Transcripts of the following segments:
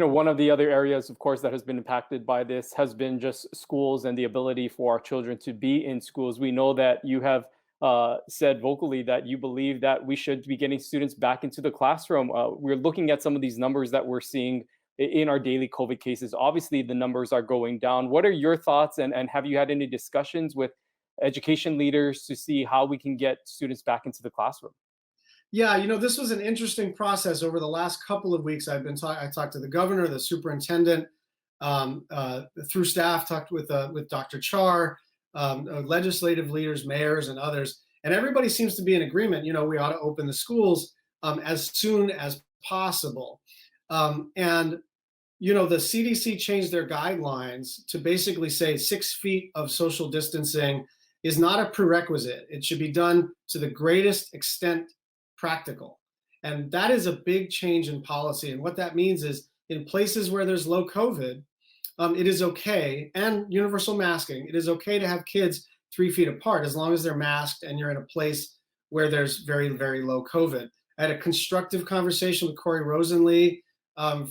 One of the other areas, of course, that has been impacted by this has been just schools and the ability for our children to be in schools. We know that you have said vocally that you believe that we should be getting students back into the classroom. We're looking at some of these numbers that we're seeing in our daily COVID cases. Obviously, the numbers are going down. What are your thoughts, and have you had any discussions with education leaders to see how we can get students back into the classroom? Yeah, this was an interesting process over the last couple of weeks. I talked to the governor, the superintendent, through staff, talked with Dr. Char, legislative leaders, mayors, and others, and everybody seems to be in agreement. We ought to open the schools as soon as possible. And the CDC changed their guidelines to basically say 6 feet of social distancing is not a prerequisite. It should be done to the greatest extent practical. And that is a big change in policy. And what that means is in places where there's low COVID, it is okay, and universal masking, it is okay to have kids 3 feet apart as long as they're masked and you're in a place where there's very, very low COVID. I had a constructive conversation with Corey Rosenlee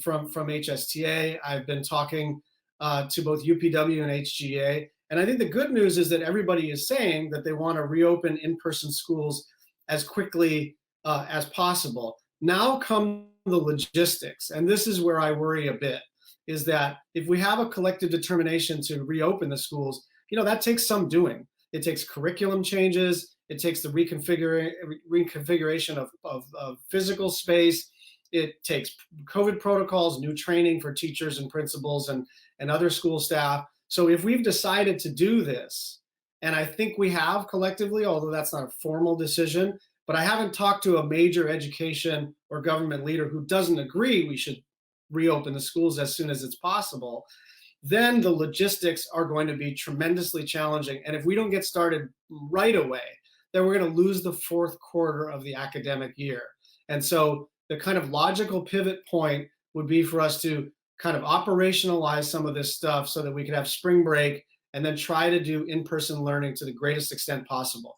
from HSTA. I've been talking to both UPW and HGA. And I think the good news is that everybody is saying that they want to reopen in-person schools as quickly as possible. Now come the logistics, and this is where I worry a bit, is that if we have a collective determination to reopen the schools, that takes some doing. It takes curriculum changes, it takes the reconfiguration of physical space, it takes COVID protocols, new training for teachers and principals and other school staff. So if we've decided to do this, and I think we have collectively, although that's not a formal decision, but I haven't talked to a major education or government leader who doesn't agree we should reopen the schools as soon as it's possible, then the logistics are going to be tremendously challenging. And if we don't get started right away, then we're going to lose the fourth quarter of the academic year. And so the kind of logical pivot point would be for us to kind of operationalize some of this stuff so that we could have spring break and then try to do in-person learning to the greatest extent possible.